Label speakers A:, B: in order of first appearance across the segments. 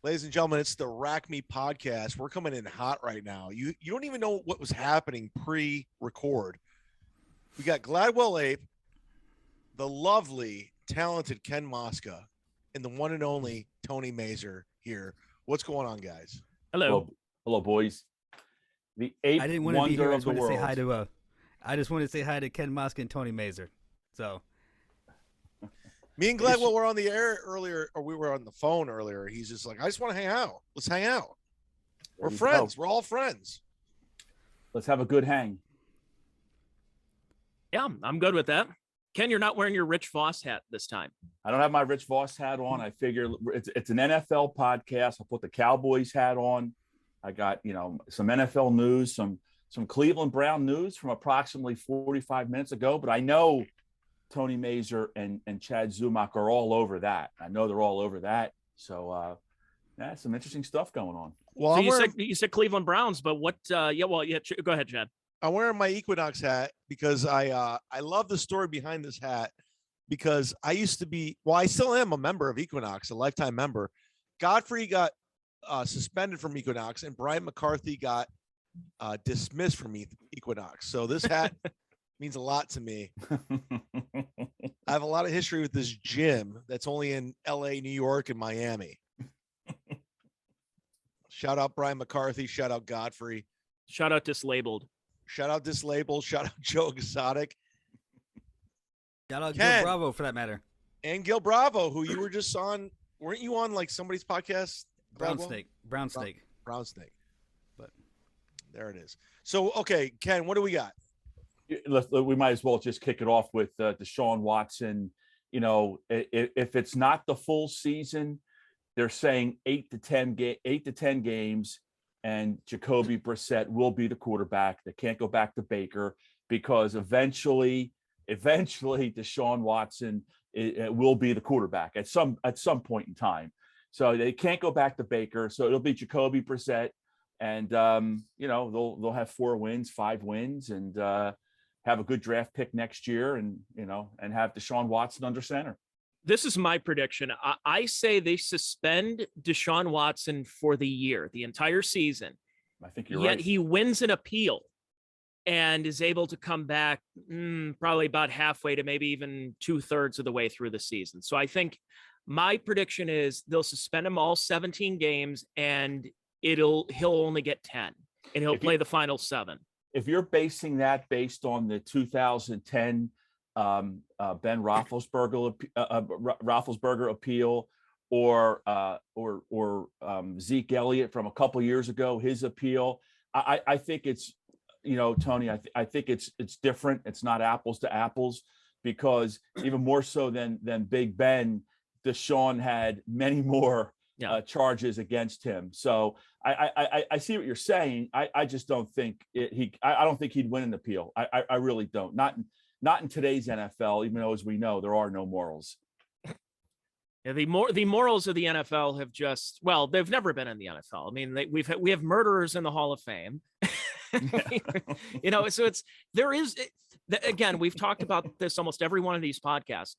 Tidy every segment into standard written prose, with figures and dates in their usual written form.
A: Ladies and gentlemen, it's the Rack Me podcast. We're coming in hot right now. You don't even know what was happening pre-record. We got Gladwell Ape, the lovely, talented Ken Mosca, and the one and only Tony Mazer here. What's going on, guys?
B: Hello.
C: Hello, boys. The ape
B: I didn't want to be
C: wonder
B: here. I
C: of
B: just
C: the
B: wanted to say
C: world.
B: hi to I just wanted to say hi to Ken Mosca and Tony Mazer. So
A: Me and Gladwell were on the air earlier, or we were on the phone earlier. He's just like, I just want to hang out. Let's hang out. We're friends. We're all friends.
C: Let's have a good hang.
D: Yeah, I'm good with that. Ken, you're not wearing your Rich Voss hat this time.
C: I don't have my Rich Voss hat on. I figure it's an NFL podcast. I'll put the Cowboys hat on. I got, some NFL news, some Cleveland Brown news from approximately 45 minutes ago. But I know Tony Mazer and Chad Zumock are all over that. I know they're all over that. So, some interesting stuff going on.
A: Well,
D: so you said Cleveland Browns, but what? Go ahead, Chad.
A: I'm wearing my Equinox hat because I love the story behind this hat because I used to be, well, I still am a member of Equinox, a lifetime member. Godfrey got suspended from Equinox and Brian McCarthy got dismissed from Equinox. So this hat means a lot to me. I have a lot of history with this gym that's only in LA, New York, and Miami. Shout out Brian McCarthy. Shout out Godfrey.
D: Shout out Dislabeled.
A: Shout out Dislabeled. Shout out Joe Exotic.
B: shout out
A: Ken.
B: Gil Bravo for that matter.
A: And Gil Bravo, who you were just on. Weren't you on like somebody's podcast?
B: Brown
A: Gladwell?
B: Snake. Brown Snake.
A: Brown Snake. But there it is. So, okay, Ken, what do we got?
C: We might as well just kick it off with Deshaun Watson. If it's not the full season, they're saying 8 to 10 games, and Jacoby Brissett will be the quarterback. They can't go back to Baker because eventually Deshaun Watson will be the quarterback at some point in time. So they can't go back to Baker. So it'll be Jacoby Brissett, and they'll have 4 wins, 5 wins, and have a good draft pick next year, and have Deshaun Watson under center.
D: This is my prediction. I say they suspend Deshaun Watson for the year, the entire season.
C: I think you're
D: Yet
C: right.
D: he wins an appeal and is able to come back probably about halfway to maybe even 2/3 of the way through the season. So I think my prediction is they'll suspend him all 17 games, and he'll only get 10, and he'll play the final 7.
C: If you're basing that based on the 2010 Ben Roethlisberger appeal, or Zeke Elliott from a couple years ago, his appeal, I think it's, Tony, I think it's different. It's not apples to apples, because even more so than Big Ben, Deshaun had many more charges against him. So I see what you're saying. I just don't think I don't think he'd win an appeal. I really don't. Not in today's NFL, even though, as we know, there are no morals.
D: Yeah, the morals of the NFL have they've never been in the NFL. I mean, we have murderers in the Hall of Fame. So again, we've talked about this almost every one of these podcasts.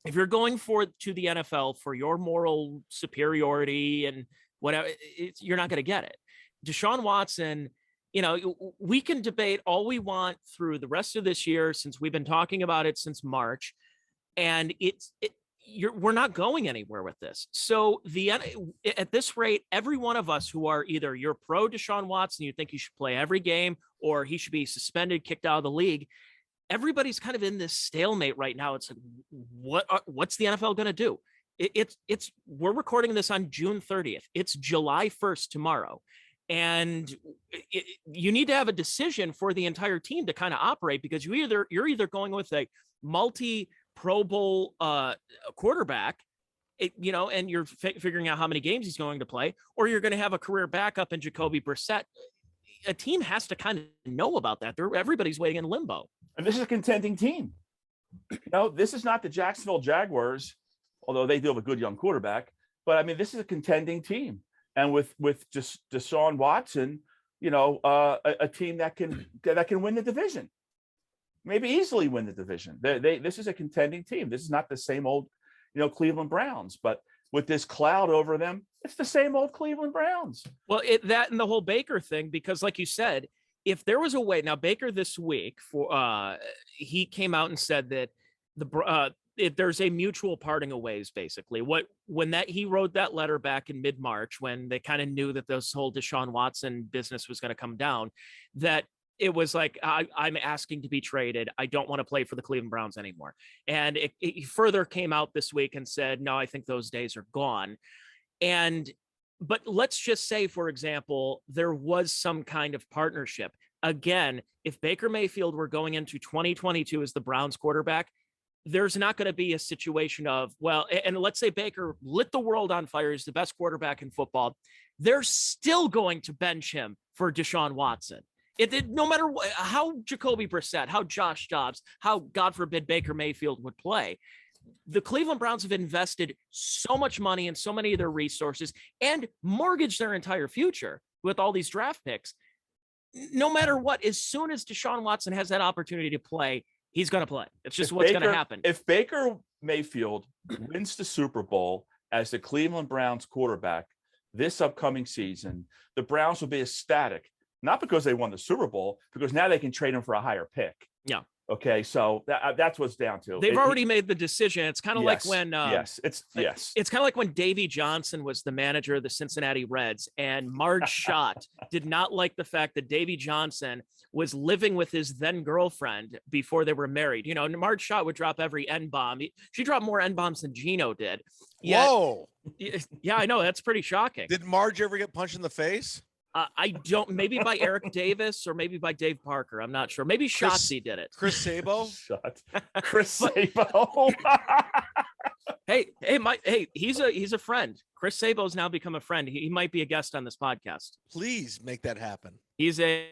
D: If you're going to the NFL for your moral superiority and whatever, you're not going to get it. Deshaun Watson, we can debate all we want through the rest of this year, since we've been talking about it since March, and we're not going anywhere with this. So at this rate, every one of us who are either you're pro Deshaun Watson, you think he should play every game, or he should be suspended, kicked out of the league. Everybody's kind of in this stalemate right now. It's like, what's the NFL going to do? We're recording this on June 30th. It's July 1st tomorrow. And you need to have a decision for the entire team to kind of operate, because you're either going with a multi-Pro Bowl quarterback, and you're figuring out how many games he's going to play, or you're going to have a career backup in Jacoby Brissett. A team has to kind of know about that. Everybody's waiting in limbo.
C: And this is a contending team. This is not the Jacksonville Jaguars, although they do have a good young quarterback. But I mean, this is a contending team, and with just Deshaun Watson, a team that can win the division, maybe easily win the division. This is a contending team. This is not the same old, Cleveland Browns, but with this cloud over them, It's the same old Cleveland Browns.
D: Well, that and the whole Baker thing, because like you said, if there was a way now, Baker this week he came out and said that there's a mutual parting of ways, basically. When he wrote that letter back in mid-March, when they kind of knew that this whole Deshaun Watson business was going to come down, that it was like, I'm asking to be traded. I don't want to play for the Cleveland Browns anymore. And it further came out this week and said, no, I think those days are gone. But let's just say, for example, there was some kind of partnership. Again, if Baker Mayfield were going into 2022 as the Browns quarterback, there's not going to be a situation of, well, and let's say Baker lit the world on fire, he's the best quarterback in football. They're still going to bench him for Deshaun Watson. No matter how Jacoby Brissett, how Josh Dobbs, how, God forbid, Baker Mayfield would play. The Cleveland Browns have invested so much money and so many of their resources and mortgaged their entire future with all these draft picks. No matter what, as soon as Deshaun Watson has that opportunity to play, he's going to play. It's just what's going to happen.
C: If Baker Mayfield wins the Super Bowl as the Cleveland Browns quarterback this upcoming season, the Browns will be ecstatic, not because they won the Super Bowl, because now they can trade him for a higher pick.
D: Yeah.
C: Okay, so that's what's down to.
D: They've already made the decision. It's kind of like when
C: it's
D: kind of like when Davey Johnson was the manager of the Cincinnati Reds, and Marge Schott did not like the fact that Davey Johnson was living with his then girlfriend before they were married. You know, Marge Schott would drop every N-bomb. She dropped more N-bombs than Gino did. Yet,
A: whoa!
D: Yeah, I know, that's pretty shocking.
A: Did Marge ever get punched in the face?
D: I don't, maybe by Eric Davis or maybe by Dave Parker. I'm not sure. Maybe Shotzi did it.
A: Chris Sabo?
C: Chris Sabo.
D: Hey, he's a friend. Chris Sabo's now become a friend. He might be a guest on this podcast.
A: Please make that happen.
D: He's a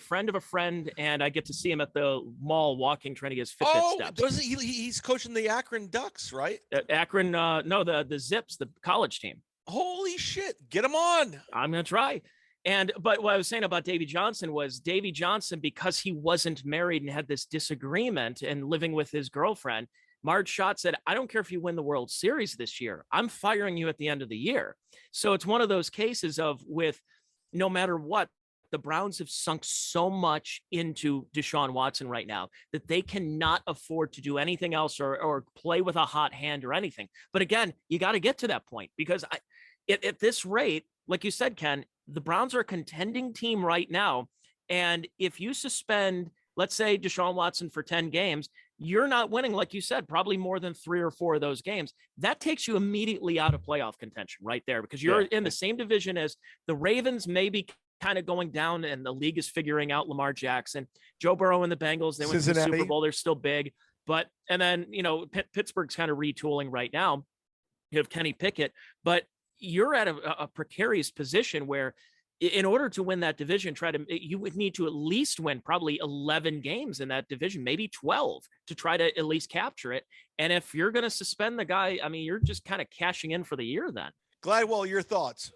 D: friend of a friend, and I get to see him at the mall walking, trying to get his Fitbit steps.
A: He's coaching the Akron Ducks, right?
D: Akron, no, the Zips, the college team.
A: Holy shit, get him on.
D: I'm going to try. But what I was saying about Davey Johnson was Davey Johnson, because he wasn't married and had this disagreement and living with his girlfriend, Marge Schott said, I don't care if you win the World Series this year. I'm firing you at the end of the year. So it's one of those cases of with no matter what, the Browns have sunk so much into Deshaun Watson right now that they cannot afford to do anything else or play with a hot hand or anything. But again, you got to get to that point because at this rate, like you said, Ken, the Browns are a contending team right now. And if you suspend, let's say, Deshaun Watson for 10 games, you're not winning, like you said, probably more than 3 or 4 of those games. That takes you immediately out of playoff contention right there because you're in the same division as the Ravens, maybe kind of going down, and the league is figuring out Lamar Jackson, Joe Burrow and the Bengals. They went to the Super Bowl. They're still big. And then, Pittsburgh's kind of retooling right now. You have Kenny Pickett, but you're at a precarious position where in order to win that division, you would need to at least win probably 11 games in that division, maybe 12 to try to at least capture it. And if you're going to suspend the guy, I mean, you're just kind of cashing in for the year then.
A: Gladwell, your thoughts?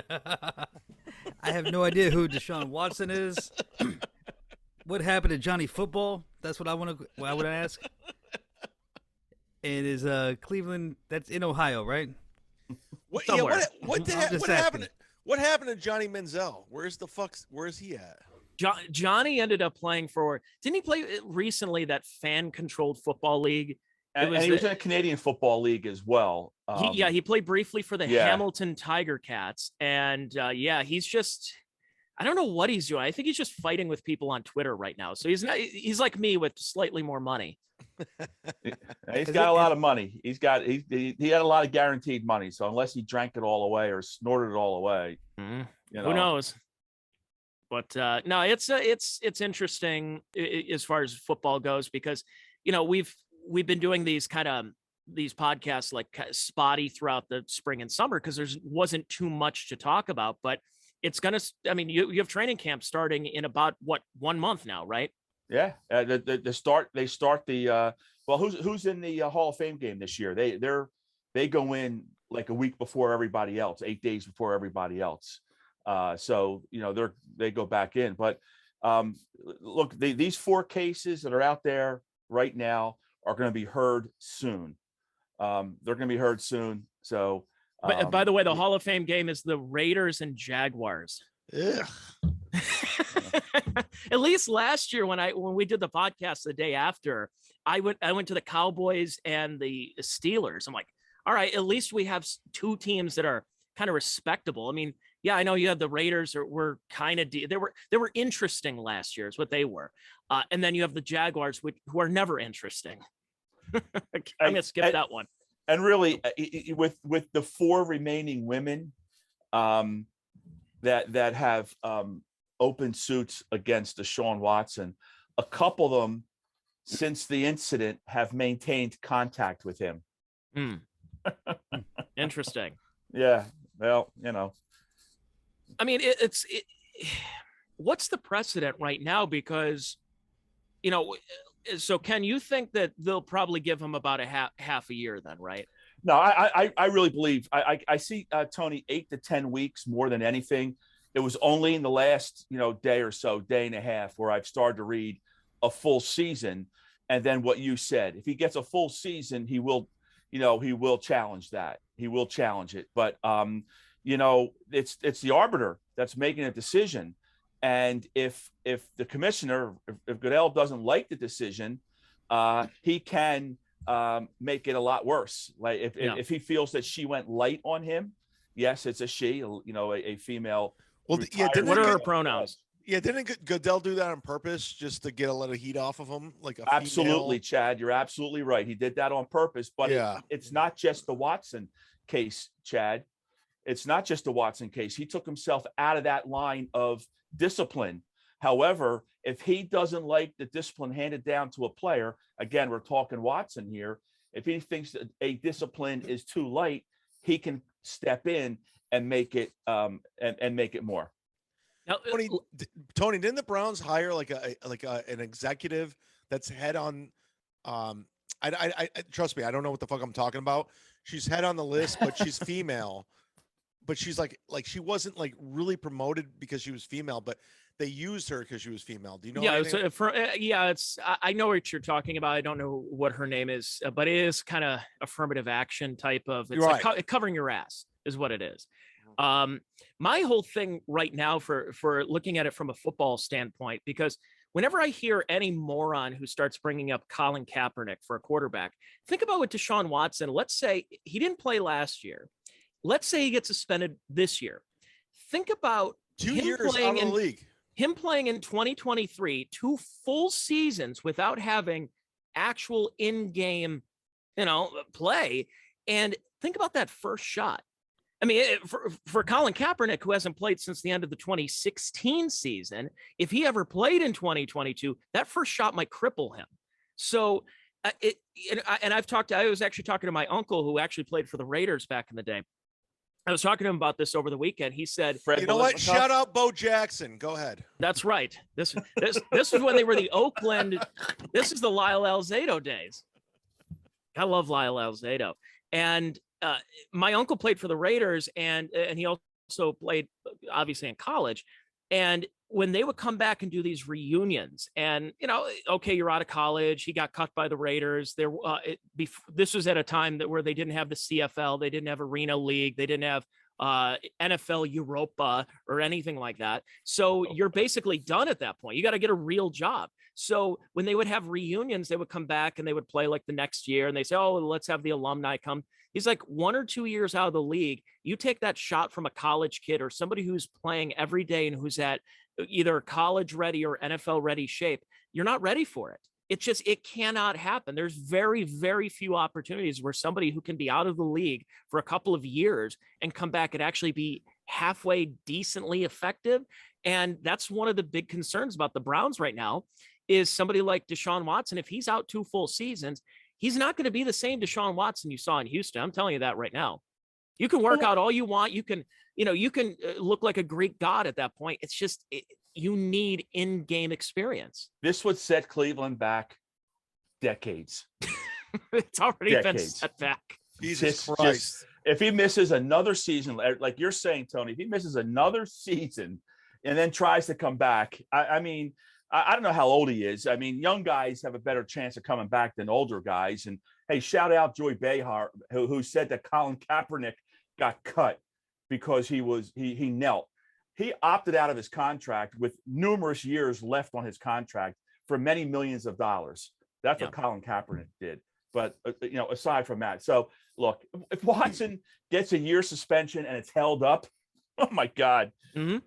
B: I have no idea who Deshaun Watson is. What happened to Johnny Football? That's what I would ask. And is Cleveland, that's in Ohio, right?
A: What happened? What happened to Johnny Manziel? Where's he at?
D: Johnny ended up playing didn't he play recently that fan-controlled football league?
C: And he was in a Canadian Football League as well.
D: He played briefly for the Hamilton Tiger Cats. And he's just, I don't know what he's doing. I think he's just fighting with people on Twitter right now. So he's like me with slightly more money.
C: He's got a lot of money. He had a lot of guaranteed money. So unless he drank it all away or snorted it all away,
D: who knows? But no, it's interesting as far as football goes because we've been doing these podcasts like spotty throughout the spring and summer because there wasn't too much to talk about. But it's gonna. I mean, you have training camp starting in about 1 month now, right?
C: Yeah, they start the who's in the Hall of Fame game this year? They go in like a week before everybody else, 8 days before everybody else. So they go back in. But look, these 4 cases that are out there right now are going to be heard soon. They're going to be heard soon. So
D: But by the way, the Hall of Fame game is the Raiders and Jaguars.
A: Ugh.
D: At least last year when we did the podcast the day after, I went to the Cowboys and the Steelers. I'm like, all right, at least we have two teams that are kind of respectable. I mean, yeah, I know you had the Raiders were kind of they were interesting last year is what they were, and then you have the Jaguars, who are never interesting. I'm gonna skip that one.
C: And really, with the four remaining women that have open suits against Deshaun Watson, a couple of them since the incident have maintained contact with him.
D: Interesting.
C: Yeah. Well,
D: I mean, what's the precedent right now? Because, so Ken, you think that they'll probably give him about a half a year then, right?
C: No, I really believe I see Tony 8 to 10 weeks more than anything. It was only in the last, day or so, day and a half, where I've started to read a full season. And then what you said, if he gets a full season, he will challenge that. He will challenge it. But, it's the arbiter that's making a decision. And if the commissioner, if Goodell doesn't like the decision, he can make it a lot worse. Like if he feels that she went light on him, yes, it's a she, a female.
A: Well,
D: what are her pronouns?
A: Yeah, didn't Goodell do that on purpose just to get a little heat off of him? Like
C: Absolutely,
A: female?
C: Chad, you're absolutely right. He did that on purpose, but it's not just the Watson case, Chad. It's not just the Watson case. He took himself out of that line of discipline. However, if he doesn't like the discipline handed down to a player, again, we're talking Watson here. If he thinks that a discipline is too light, he can step in and make it and make it more.
A: Now, Tony, didn't the Browns hire an executive that's head on? I trust me, I don't know what the fuck I'm talking about. She's head on the list, but she's female. But she's like she wasn't like really promoted because she was female, but they used her because she was female. Do you know?
D: Yeah, I know what you're talking about. I don't know what her name is, but it is kind of affirmative action type of. It's
A: right.
D: Like covering your ass is what it is. My whole thing right now for looking at it from a football standpoint, because whenever I hear any moron who starts bringing up Colin Kaepernick for a quarterback, think about what Deshaun Watson. Let's say he didn't play last year. Let's say he gets suspended this year. Think about
A: 2 years out of the league.
D: Him playing in 2023, 2 full seasons without having actual in-game, play. And think about that first shot. I mean, for Colin Kaepernick, who hasn't played since the end of the 2016 season, if he ever played in 2022, that first shot might cripple him. So I was actually talking to my uncle who actually played for the Raiders back in the day. I was talking to him about this over the weekend. He said,
A: you know what? Shout out Bo Jackson. Go ahead.
D: That's right. This is when they were the Oakland. This is the Lyle Alzado days. I love Lyle Alzado. And my uncle played for the Raiders, and he also played obviously in college. And when they would come back and do these reunions, and okay, you're out of college, he got cut by the Raiders. This was at a time where they didn't have the CFL, they didn't have Arena League, they didn't have NFL Europa or anything like that. So you're basically done at that point. You got to get a real job. So when they would have reunions, they would come back and they would play like the next year, and they say, oh, let's have the alumni come. He's like 1 or 2 years out of the league. You take that shot from a college kid or somebody who's playing every day and who's at either college ready or NFL ready shape. You're not ready for it. It cannot happen. There's very, very few opportunities where somebody who can be out of the league for a couple of years and come back and actually be halfway decently effective. And that's one of the big concerns about the Browns right now is somebody like Deshaun Watson. If he's out 2 full seasons, he's not going to be the same Deshaun Watson you saw in Houston. I'm telling you that right now. You can work out all you want. You can look like a Greek god at that point. It's just, you need in-game experience.
C: This would set Cleveland back decades.
D: It's already been set back.
A: Jesus Christ.
C: If he misses another season, like you're saying, Tony, if he misses another season and then tries to come back, I mean, I don't know how old he is. I mean, young guys have a better chance of coming back than older guys. And hey, shout out Joy Behar, who said that Colin Kaepernick got cut because he knelt. He opted out of his contract with numerous years left on his contract for many millions of dollars. That's what Colin Kaepernick did. But aside from that, so look, if Watson gets a year suspension and it's held up, oh my God, Bernie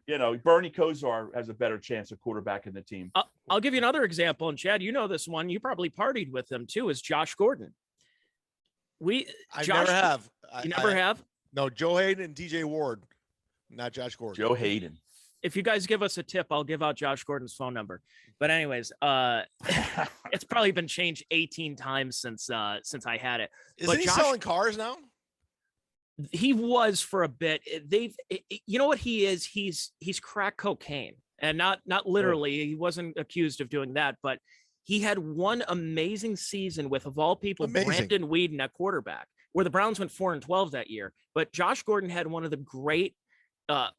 C: Kosar has a better chance of quarterbacking the team.
D: I'll give you another example, and Chad, you know this one. You probably partied with him too. Is Josh Gordon?
A: Never have.
D: You never have?
A: No, Joe Hayden and DJ Ward, not Josh Gordon.
C: Joe Hayden.
D: If you guys give us a tip, I'll give out Josh Gordon's phone number. But anyways, it's probably been changed 18 times since I had it.
A: Isn't he selling cars now?
D: He was for a bit. You know what he is? He's crack cocaine, and not literally. He wasn't accused of doing that, but he had one amazing season with, of all people, Brandon Weeden at quarterback, where the Browns went 4-12 that year. But Josh Gordon had one of the great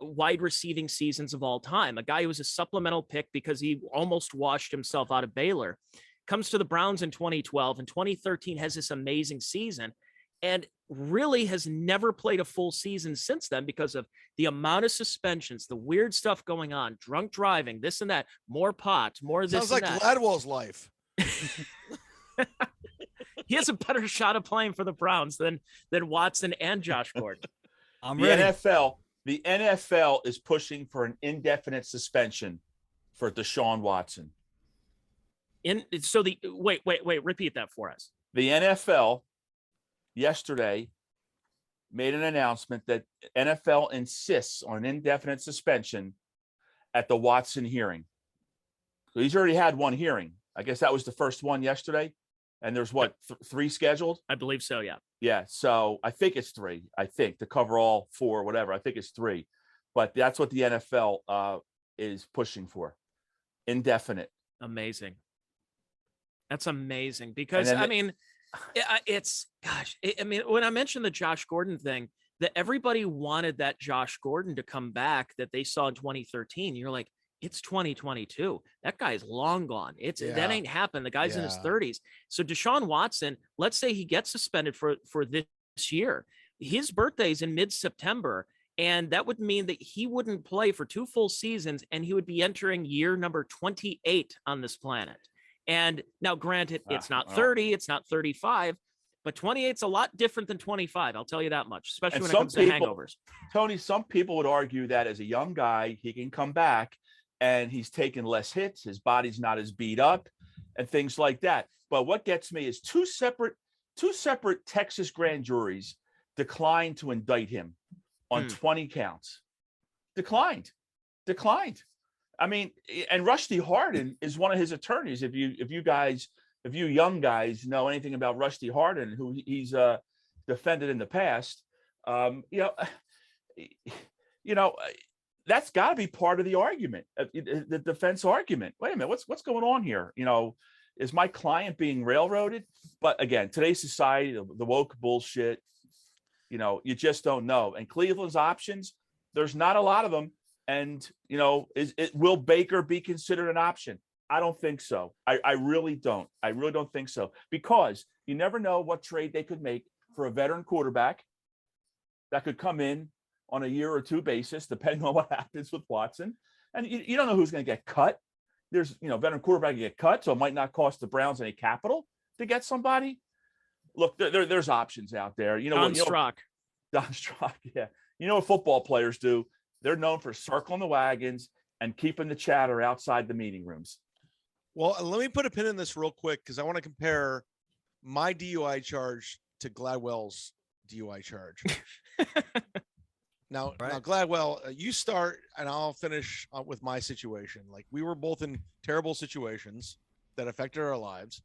D: wide receiving seasons of all time. A guy who was a supplemental pick because he almost washed himself out of Baylor, comes to the Browns in 2012, and 2013 has this amazing season, and really has never played a full season since then because of the amount of suspensions, the weird stuff going on, drunk driving, this and that, more pot, more this.
A: Sounds like Gladwell's life.
D: He has a better shot of playing for the Browns than Watson and Josh Gordon.
C: The NFL is pushing for an indefinite suspension for Deshaun Watson.
D: Wait, repeat that for us.
C: The NFL yesterday made an announcement that NFL insists on an indefinite suspension at the Watson hearing. So he's already had one hearing. I guess that was the first one yesterday. And there's three scheduled?
D: I believe so, yeah.
C: Yeah, so I think it's three. I think to cover all four, whatever. I think it's three. But that's what the NFL is pushing for. Indefinite.
D: Amazing. That's amazing because, when I mentioned the Josh Gordon thing, that everybody wanted that Josh Gordon to come back that they saw in 2013. You're like, it's 2022. That guy's long gone. That ain't happened. The guy's in his 30s. So Deshaun Watson, let's say he gets suspended for this year. His birthday's in mid-September, and that would mean that he wouldn't play for 2 full seasons, and he would be entering year number 28 on this planet. And now, granted, it's not 30, it's not 35, but 28's a lot different than 25. I'll tell you that much, especially when it comes to hangovers.
C: Tony, some people would argue that as a young guy, he can come back and he's taken less hits. His body's not as beat up and things like that. But what gets me is two separate Texas grand juries declined to indict him on 20 counts. Declined. I mean, and Rusty Hardin is one of his attorneys. If you young guys know anything about Rusty Hardin, who he's defended in the past, that's got to be part of the argument, the defense argument. Wait a minute, what's going on here? Is my client being railroaded? But again, today's society, the woke bullshit, you just don't know. And Cleveland's options, there's not a lot of them. And, will Baker be considered an option? I don't think so. I really don't. I really don't think so, because you never know what trade they could make for a veteran quarterback that could come in on a year or two basis, depending on what happens with Watson. And you don't know who's going to get cut. There's, veteran quarterback get cut, so it might not cost the Browns any capital to get somebody. Look, there's options out there.
D: Don Strock,
C: yeah. You know what football players do? They're known for circling the wagons and keeping the chatter outside the meeting rooms.
A: Well, let me put a pin in this real quick, because I want to compare my DUI charge to Gladwell's DUI charge. Now, Gladwell, you start and I'll finish with my situation. Like, we were both in terrible situations that affected our lives.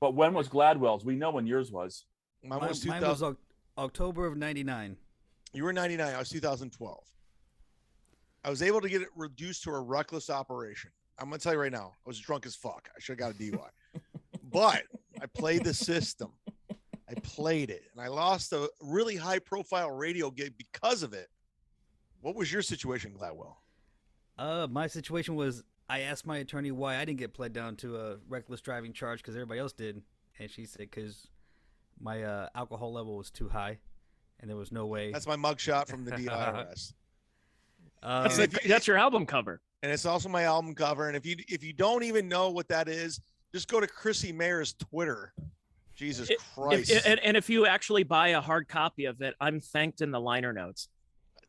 C: But when was Gladwell's? We know when yours was.
B: Mine was October of 99.
A: You were 99. I was 2012. I was able to get it reduced to a reckless operation. I'm going to tell you right now, I was drunk as fuck. I should have got a DUI. But I played the system. I played it, and I lost a really high-profile radio gig because of it. What was your situation, Gladwell?
B: My situation was, I asked my attorney why I didn't get pled down to a reckless driving charge because everybody else did, and she said because my alcohol level was too high, and there was no way.
A: That's my mugshot from the DUI arrest.
D: That's your album cover.
A: And it's also my album cover. And if you don't even know what that is, just go to Chrissy Mayer's Twitter. Jesus Christ.
D: And if you actually buy a hard copy of it, I'm thanked in the liner notes.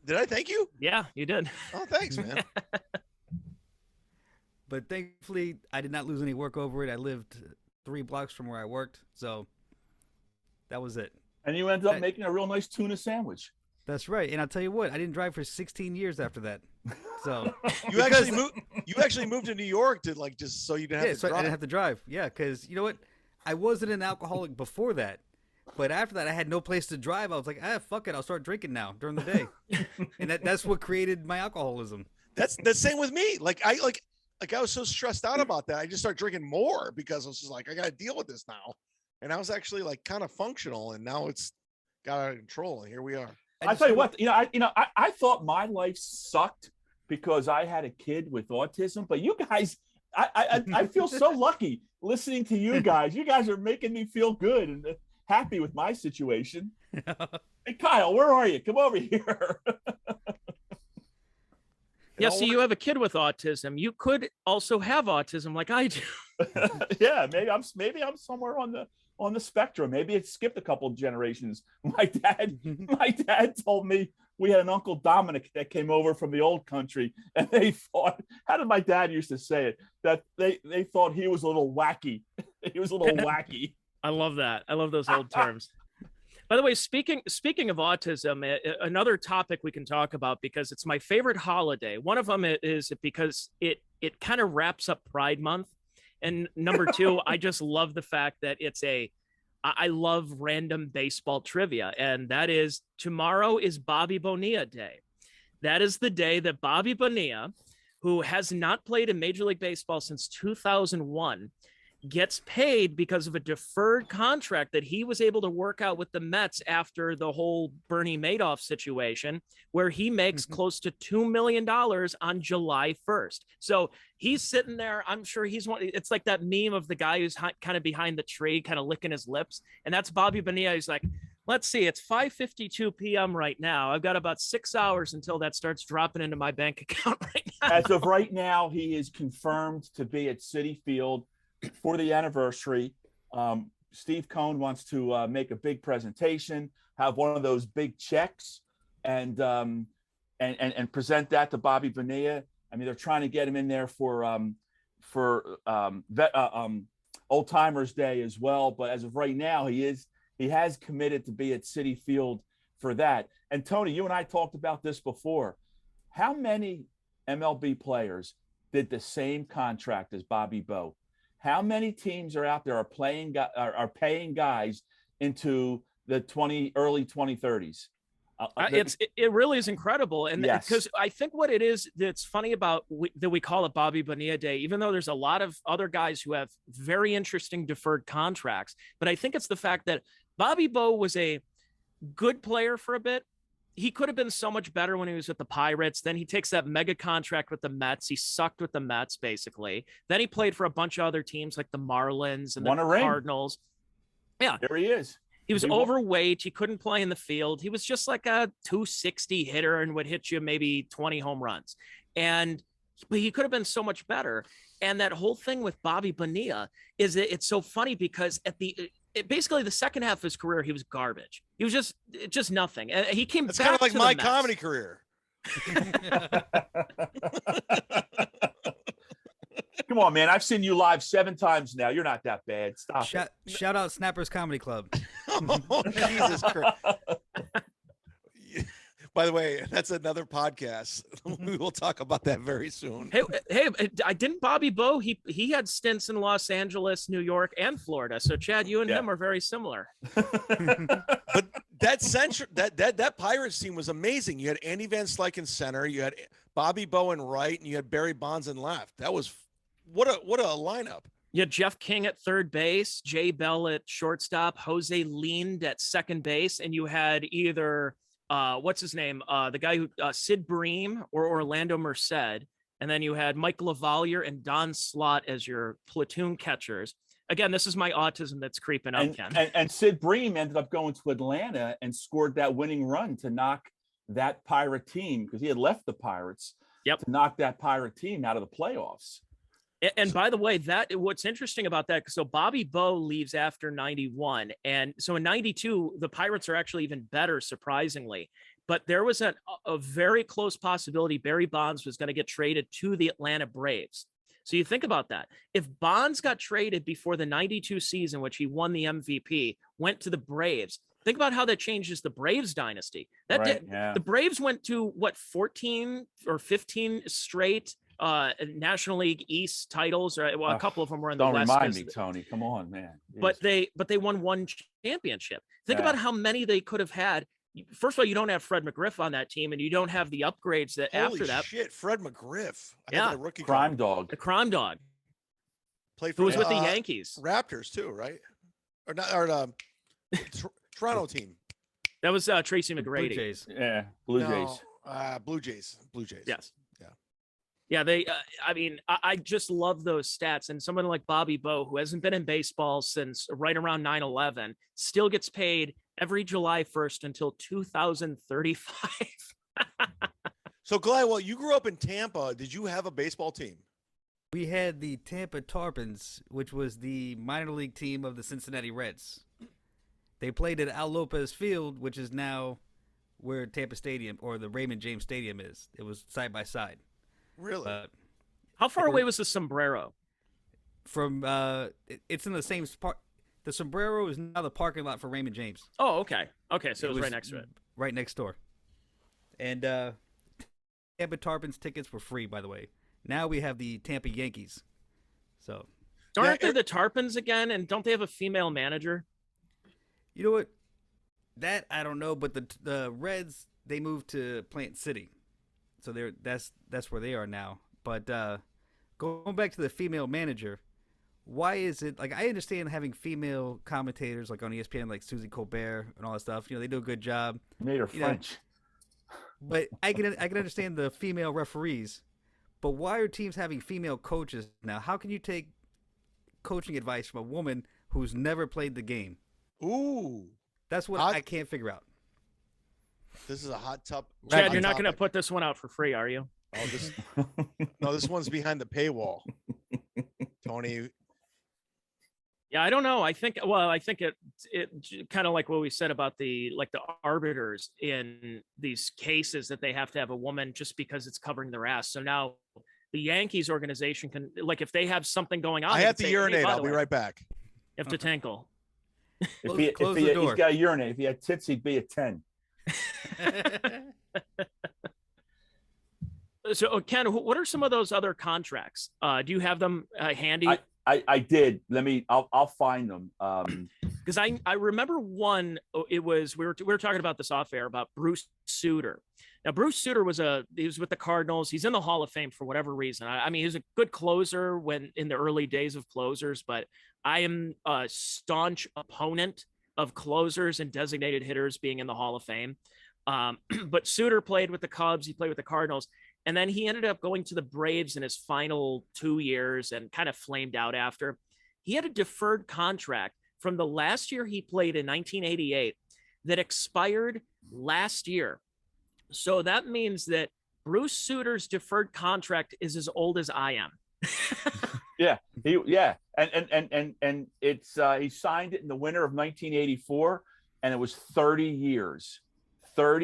A: Did I thank you?
D: Yeah, you did.
A: Oh, thanks, man.
B: But thankfully, I did not lose any work over it. I lived 3 blocks from where I worked, so that was it.
C: And you ended up making a real nice tuna sandwich.
B: That's right. And I'll tell you what, I didn't drive for 16 years after that. So
A: you actually moved to New York to just so you didn't have to drive.
B: I didn't have to drive. Yeah, because you know what? I wasn't an alcoholic before that. But after that, I had no place to drive. I was like, fuck it. I'll start drinking now during the day. And that's what created my alcoholism.
A: That's the same with me. I was so stressed out about that. I just started drinking more because I was just like, I got to deal with this now. And I was actually kind of functional, and now it's got out of control. And here we are.
C: I tell you what, I thought my life sucked because I had a kid with autism, but you guys, I feel so lucky listening to you guys. You guys are making me feel good and happy with my situation. Hey, Kyle, where are you? Come over here.
D: Yeah, so you have a kid with autism. You could also have autism like I do.
C: Yeah, maybe I'm somewhere on the spectrum. Maybe it skipped a couple of generations. My dad told me we had an Uncle Dominic that came over from the old country, and they thought, how did my dad used to say it? That they thought he was a little wacky. He was a little wacky.
D: I love that. I love those old terms. By the way, speaking of autism, another topic we can talk about because it's my favorite holiday. One of them is because it kind of wraps up Pride Month. And number 2, I just love the fact that I love random baseball trivia. And that is tomorrow is Bobby Bonilla Day. That is the day that Bobby Bonilla, who has not played in Major League Baseball since 2001, gets paid because of a deferred contract that he was able to work out with the Mets after the whole Bernie Madoff situation, where he makes close to $2 million on July 1st. So he's sitting there. I'm sure it's like that meme of the guy who's kind of behind the tree, kind of licking his lips. And that's Bobby Bonilla. He's like, let's see, it's 5:52 p.m. right now. I've got about 6 hours until that starts dropping into my bank account right now.
C: As of right now, he is confirmed to be at Citi Field for the anniversary. Steve Cohn wants to make a big presentation, have one of those big checks, and present that to Bobby Bonilla. I mean, they're trying to get him in there for Old Timers Day as well. But as of right now, he has committed to be at Citi Field for that. And Tony, you and I talked about this before. How many MLB players did the same contract as Bobby Bo? How many teams are out there are paying guys into the early 2030s?
D: It really is incredible. And because
C: yes.
D: I think what it is that's funny about that we call it Bobby Bonilla Day, even though there's a lot of other guys who have very interesting deferred contracts, but I think it's the fact that Bobby Bo was a good player for a bit. He could have been so much better when he was with the Pirates. Then he takes that mega contract with the Mets. He sucked with the Mets, basically. Then he played for a bunch of other teams like the Marlins and the Cardinals. Yeah.
C: There he is.
D: He was overweight. He couldn't play in the field. He was just like a 260 hitter and would hit you maybe 20 home runs. But he could have been so much better. And that whole thing with Bobby Bonilla is that it's so funny because basically the second half of his career, he was garbage. He was just nothing. And he came
A: It's
D: back
A: kind of like
D: to
A: my
D: the
A: comedy
D: Mets.
A: career.
C: Come on, man. I've seen you live 7 times now. You're not that bad. Stop it.
B: Shout out Snappers Comedy Club.
A: Oh, Jesus Christ. By the way, that's another podcast. We will talk about that very soon.
D: Hey, I didn't Bobby Bo. He had stints in Los Angeles, New York, and Florida. So Chad, you and him are very similar.
A: But that Pirates team was amazing. You had Andy Van Slyke in center, you had Bobby Bo in right, and you had Barry Bonds in left. That was what a lineup.
D: You had Jeff King at third base, Jay Bell at shortstop, Jose Lind at second base, and you had either what's his name? The guy who Sid Bream or Orlando Merced. And then you had Mike LaValliere and Don Slott as your platoon catchers. Again, this is my autism that's creeping up, Ken.
C: And Sid Bream ended up going to Atlanta and scored that winning run to knock that Pirate team, because he had left the Pirates.
D: Yep.
C: To knock that Pirate team out of the playoffs.
D: And by the way, what's interesting about that, so Bobby Bowe leaves after 91. And so in 92, the Pirates are actually even better, surprisingly. But there was a very close possibility Barry Bonds was going to get traded to the Atlanta Braves. So you think about that. If Bonds got traded before the 92 season, which he won the MVP, went to the Braves, think about how that changes the Braves dynasty. The Braves went to 14 or 15 straight National League East titles, or a couple of them were in the West.
C: Don't remind me, Tony. Come on, man.
D: But they won one championship. Think about how many they could have had. First of all, you don't have Fred McGriff on that team, and you don't have the upgrades that after that.
A: Shit, Fred McGriff.
D: Yeah,
A: the rookie
C: crime dog.
D: The crime dog.
A: Played for
D: who was with the Yankees,
A: Raptors too, right? Or not? Or Toronto team.
D: That was Tracy McGrady.
B: Blue Jays.
C: Yeah, Blue Jays.
A: Blue Jays. Blue Jays.
D: Yes. Yeah, they. I mean, I just love those stats. And someone like Bobby Bowe, who hasn't been in baseball since right around 9/11, still gets paid every July 1st until 2035.
A: So, Gladwell, you grew up in Tampa. Did you have a baseball team?
B: We had the Tampa Tarpons, which was the minor league team of the Cincinnati Reds. They played at Al Lopez Field, which is now where Tampa Stadium or the Raymond James Stadium is. It was side by side.
A: Really?
D: How far away was the Sombrero?
B: From it's in the same part. The Sombrero is now the parking lot for Raymond James.
D: Oh, okay. Okay, so it was right next to it.
B: Right next door. And Tampa Tarpons tickets were free, by the way. Now we have the Tampa Yankees. So
D: aren't they the Tarpons again? And don't they have a female manager?
B: You know what? That I don't know, but the Reds, they moved to Plant City. So that's where they are now. But going back to the female manager, why is it like I understand having female commentators like on ESPN, like Susie Colbert and all that stuff. You know, they do a good job.
C: Made her French.
B: But I can understand the female referees. But why are teams having female coaches now? How can you take coaching advice from a woman who's never played the game?
A: Ooh,
B: that's what I can't figure out.
A: This is a hot topic.
D: Chad, you're not going to put this one out for free, are you?
A: Oh, this one's behind the paywall. Tony.
D: Yeah, I don't know. I think it kind of like what we said about the arbiters in these cases that they have to have a woman just because it's covering their ass. So now the Yankees organization can, like, if they have something going on,
A: I have to urinate. I'll be right back.
D: You have to tinkle.
B: Close the door.
C: He's got to urinate. If he had tits, he'd be a 10.
D: So, Ken, what are some of those other contracts? Do you have them handy?
C: I did. I'll find them.
D: Because I remember one. It was we were talking about this off air about Bruce Sutter. Now Bruce Sutter he was with the Cardinals. He's in the Hall of Fame for whatever reason. I mean, he was a good closer when in the early days of closers, but I am a staunch opponent of closers and designated hitters being in the Hall of Fame. But Sutter played with the Cubs. He played with the Cardinals. And then he ended up going to the Braves in his final 2 years and kind of flamed out after. He had a deferred contract from the last year he played in 1988 that expired last year. So that means that Bruce Sutter's deferred contract is as old as I am.
C: And it's he signed it in the winter of 1984, and it was 30 years of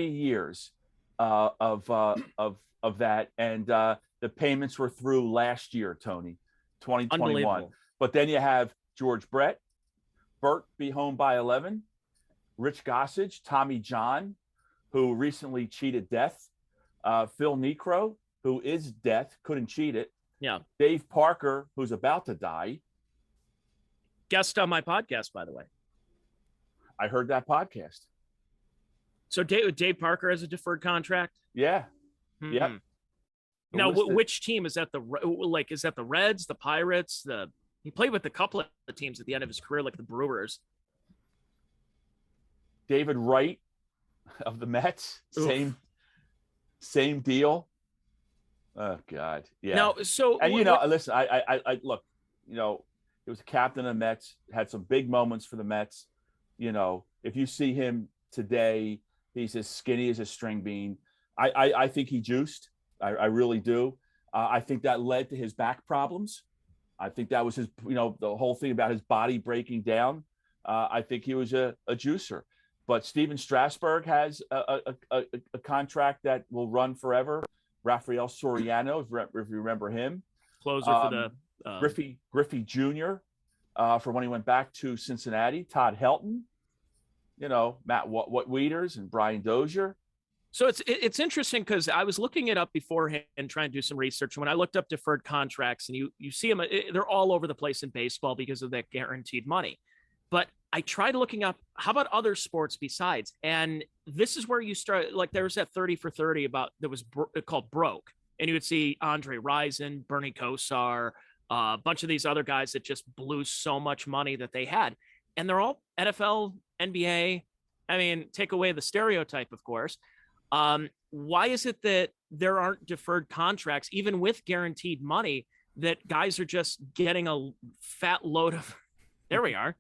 C: that, and the payments were through last year, Tony, 2021. But then you have George Brett, Burt Be Home by 11, Rich Gossage, Tommy John, who recently cheated death, Phil Necro, who is death, couldn't cheat it.
D: Yeah.
C: Dave Parker, who's about to die.
D: Guest on my podcast, by the way.
C: I heard that podcast.
D: So Dave Parker has a deferred contract?
C: Yeah.
D: Mm-hmm.
C: Yeah.
D: Now, which team is that? Is that the Reds, the Pirates? He played with a couple of the teams at the end of his career, like the Brewers.
C: David Wright of the Mets, same deal. Oh God, yeah.
D: Now, so
C: and listen, I look, He was a captain of the Mets, had some big moments for the Mets. You know, if you see him today, he's as skinny as a string bean. I think he juiced. I really do. I think that led to his back problems. I think that was his, you know, the whole thing about his body breaking down. I think he was a juicer. But Steven Strasburg has a contract that will run forever. Rafael Soriano, if you remember him.
D: Closer for the
C: Griffey Jr. For when he went back to Cincinnati. Todd Helton, you know, Matt Wieters and Brian Dozier.
D: So it's interesting because I was looking it up beforehand and trying to do some research. When I looked up deferred contracts, and you see them, they're all over the place in baseball because of that guaranteed money. But I tried looking up how about other sports besides, and this is where you start. Like there was that 30 for 30 that was called Broke, and you would see Andre Rison, Bernie Kosar, a bunch of these other guys that just blew so much money that they had, and they're all NFL, NBA. I mean, take away the stereotype, of course. Why is it that there aren't deferred contracts, even with guaranteed money, that guys are just getting a fat load of? There we are.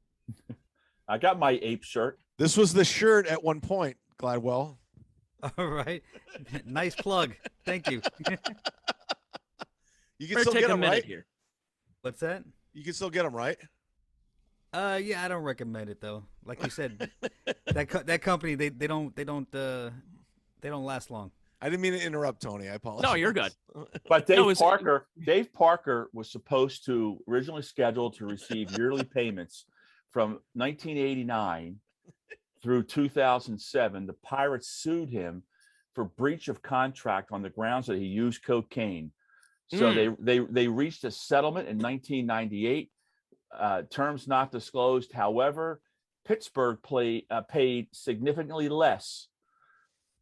C: I got my ape shirt.
A: This was the shirt at one point, Gladwell.
B: All right. Nice plug. Thank you.
A: You can still get them, right?
D: Here.
B: What's that?
A: You can still get them, right?
B: Yeah, I don't recommend it though. Like you said, that company they don't last long.
A: I didn't mean to interrupt, Tony. I apologize.
D: No, you're good.
C: But Dave Parker was supposed to originally scheduled to receive yearly payments from 1989 through 2007. The Pirates sued him for breach of contract on the grounds that he used cocaine. So they reached a settlement in 1998. Terms not disclosed. However, Pittsburgh paid significantly less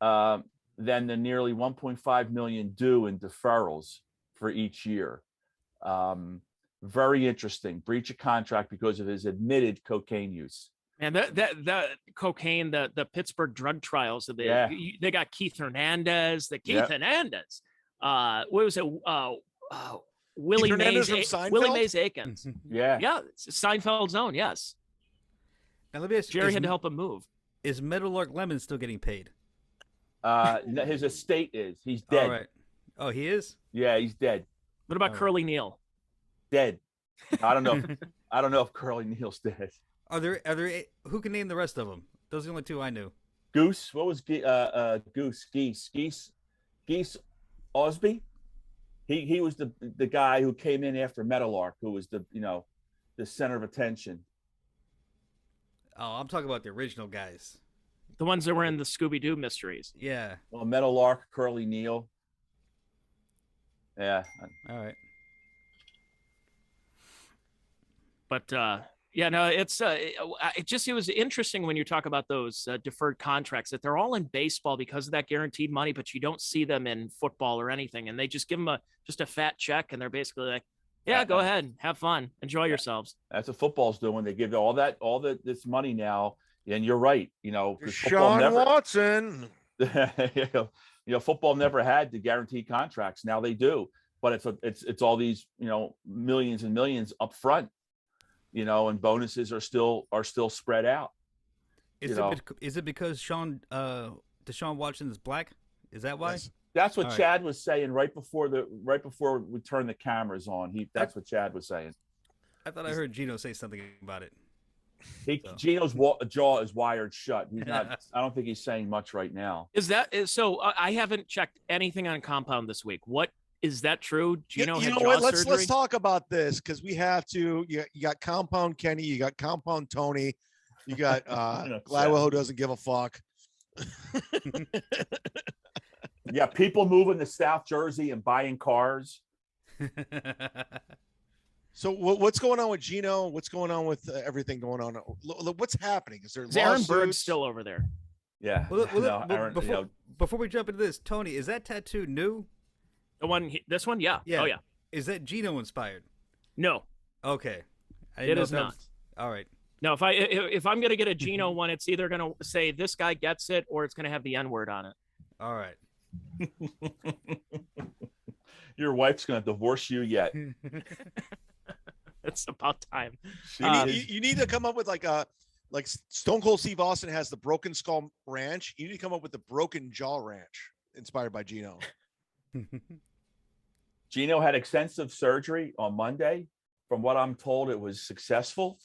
C: than the nearly 1.5 million due in deferrals for each year. Very interesting. Breach of contract because of his admitted cocaine use.
D: And that cocaine, the Pittsburgh drug trials, they got Keith Hernandez. Hernandez. What was it? Willie Mays Aikens.
C: Yeah.
D: Seinfeld's own. Yes.
B: Now let me ask,
D: Jerry had to help him move.
B: Is Meadowlark Lemon still getting paid?
C: His estate is. He's dead.
B: All right. Oh, he is?
C: Yeah, he's dead.
D: What about Curly Neal?
C: Dead. I don't know. I don't know if Curly Neal's dead.
B: Are there who can name the rest of them? Those are the only two I knew.
C: Goose. What was Goose? Geese Osby. He was the guy who came in after Meadowlark, who was the center of attention.
B: Oh, I'm talking about the original guys.
D: The ones that were in the Scooby-Doo mysteries.
B: Yeah.
C: Well, Meadowlark, Curly Neal. Yeah.
B: All right.
D: But it was interesting when you talk about those deferred contracts that they're all in baseball because of that guaranteed money, but you don't see them in football or anything, and they just give them just a fat check, and they're basically like, "Yeah, go ahead, have fun, enjoy yourselves."
C: That's what football's doing. They give all this money now, and you're right.
A: Deshaun Watson.
C: Football never had the guaranteed contracts. Now they do, but it's all these millions and millions up front. And bonuses are still spread out.
B: Is it because Deshaun Watson is black? Is that why?
A: Yes.
C: That's what Chad was saying right before we turned the cameras on. That's what Chad was saying.
B: I thought I heard Gino say something about it.
C: Gino's jaw is wired shut. He's not. I don't think he's saying much right now.
D: So I haven't checked anything on Compound this week. What is that true? Gino had jaw
A: what?
D: surgery?
A: Let's talk about this because we have to. You got Compound Kenny, you got Compound Tony, you got Gladwell who doesn't give a fuck.
C: Yeah, people moving to South Jersey and buying cars.
A: So what's going on with Gino? What's going on with everything going on? What's happening? Is
D: Aaron Berg still over there?
C: Yeah.
B: Before we jump into this, Tony, is that tattoo new?
D: This one? Yeah.
B: Yeah.
D: Oh, yeah.
B: Is that Gino inspired?
D: No.
B: Okay.
D: It is not.
B: All right.
D: No, if I'm gonna get a Gino one, it's either gonna say this guy gets it or it's gonna have the N-word on it.
B: All right.
C: Your wife's gonna divorce you yet.
D: It's about time.
A: You need to come up with like Stone Cold Steve Austin has the Broken Skull Ranch. You need to come up with the Broken Jaw Ranch, inspired by Gino.
C: Gino had extensive surgery on Monday. From what I'm told, it was successful.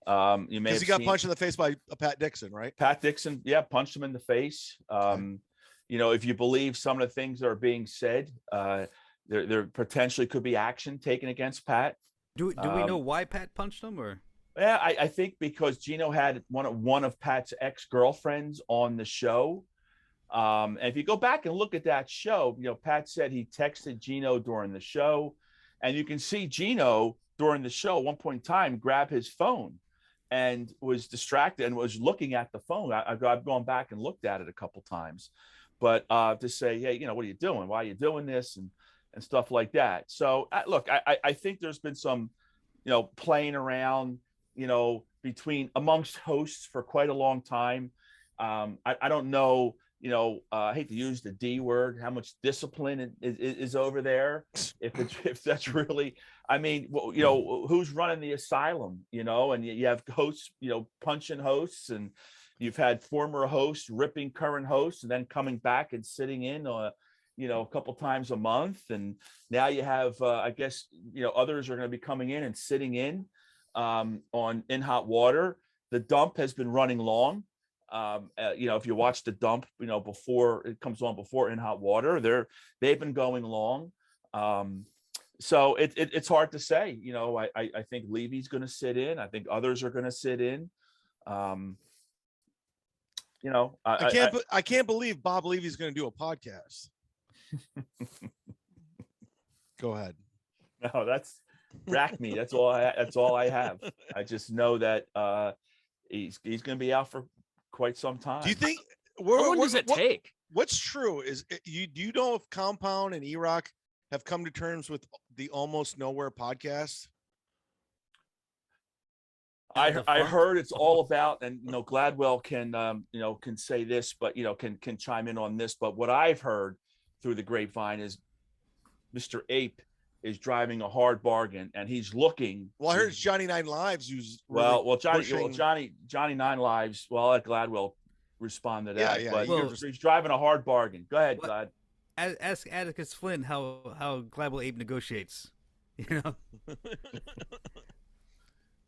C: You may have
A: He got
C: seen
A: punched in the face by Pat Dixon, right?
C: Pat Dixon, yeah, punched him in the face. You know, if you believe some of the things that are being said, there potentially could be action taken against Pat.
B: Do we know why Pat punched him, or?
C: Yeah, I think because Gino had one of Pat's ex-girlfriends on the show. And if you go back and look at that show, you know, Pat said he texted Gino during the show, and you can see Gino during the show at one point in time grab his phone and was distracted and was looking at the phone. I've gone back and looked at it a couple times, but to say, hey, you know, what are you doing? Why are you doing this? And stuff like that. So look, I think there's been some, you know, playing around, you know, amongst hosts for quite a long time. I don't know, you know, I hate to use the D word, how much discipline is over there. If that's really, I mean, well, you know, who's running the asylum, you know, and you have hosts, you know, punching hosts, and you've had former hosts ripping current hosts and then coming back and sitting in, you know, a couple times a month. And now you have, I guess, you know, others are going to be coming in and sitting in in hot water. The dump has been running long. You know, if you watch the dump, you know, before it comes on, before In Hot Water, they've been going long. So it's hard to say. You know, I think Levy's going to sit in. I think others are going to sit in. You know,
A: I can't believe Bob Levy's going to do a podcast. Go ahead.
C: No, that's rack me. That's all I have. I just know that he's going to be out for quite some time.
A: Do you think?
D: How long does it take?
A: What's true is do you know if Compound and E-Rock have come to terms with the Almost Nowhere podcast?
C: I heard it's all about, and you know, Gladwell can you know, can say this, but you know, can chime in on this. But what I've heard through the grapevine is Mr. Ape is driving a hard bargain, and he's looking.
A: Well, I heard it's Johnny Nine Lives who's
C: Johnny Nine Lives. Well, I'll let Gladwell respond to that.
A: Yeah,
C: but
A: well,
C: he's driving a hard bargain. Go ahead, Glad.
B: Ask Atticus Flynn how Gladwell Ape negotiates. You know.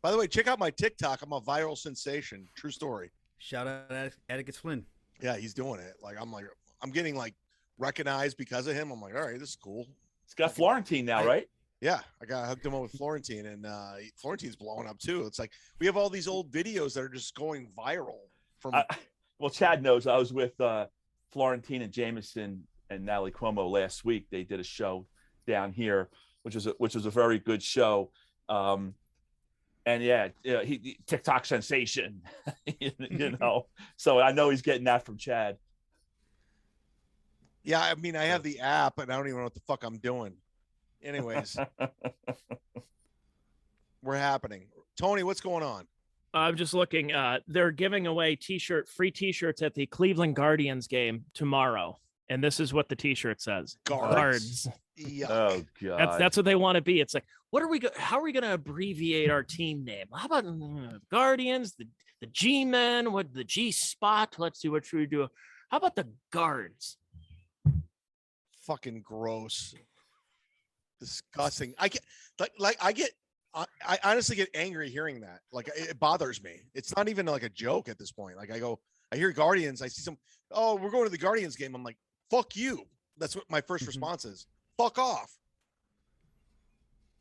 A: By the way, check out my TikTok. I'm a viral sensation. True story.
B: Shout out Atticus Flynn.
A: Yeah, he's doing it. I'm getting like recognized because of him. I'm like, all right, this is cool.
C: It's got Florentine now, right?
A: Yeah, I got hooked him up with Florentine, and Florentine's blowing up too. It's like we have all these old videos that are just going viral.
C: Well, Chad knows I was with Florentine and Jameson and Natalie Cuomo last week. They did a show down here, which was a very good show. And yeah, he TikTok sensation, you know. So I know he's getting that from Chad.
A: Yeah, I mean, I have the app, and I don't even know what the fuck I'm doing. Anyways, we're happening. Tony, what's going on?
D: I'm just looking. They're giving away free T-shirts at the Cleveland Guardians game tomorrow, and this is what the T-shirt says: Guards.
A: Oh
C: God,
D: that's what they want to be. It's like, how are we going to abbreviate our team name? How about Guardians? The G-Men? What the G-Spot? Let's see what should we do. How about the Guards?
A: Fucking gross, disgusting. I honestly get angry hearing that. Like, it bothers me. It's not even like a joke at this point. Like, I hear Guardians, I see some, oh, we're going to the Guardians game. I'm like, fuck you. That's what my first response is. Fuck off.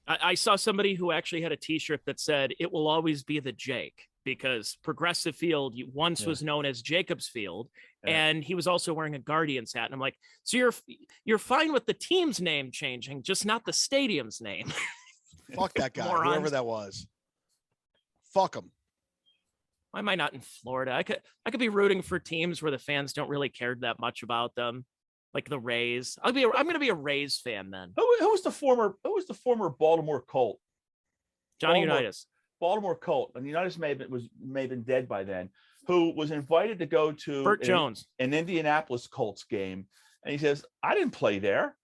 D: I saw somebody who actually had a T-shirt that said, "It will always be the Jake," because Progressive Field once was known as Jacobs Field, and he was also wearing a Guardians hat. And I'm like, so you're fine with the team's name changing, just not the stadium's name.
A: Fuck that guy, whoever that was. Fuck him.
D: Why am I not in Florida? I could be rooting for teams where the fans don't really care that much about them, like the Rays. I'm going to be a Rays fan then.
C: Who was the former Baltimore Colt?
D: Johnny Unitas.
C: Baltimore Colt, and Unitas may have been dead by then. Who was invited to go to
D: Burt Jones,
C: an Indianapolis Colts game, and he says, "I didn't play there.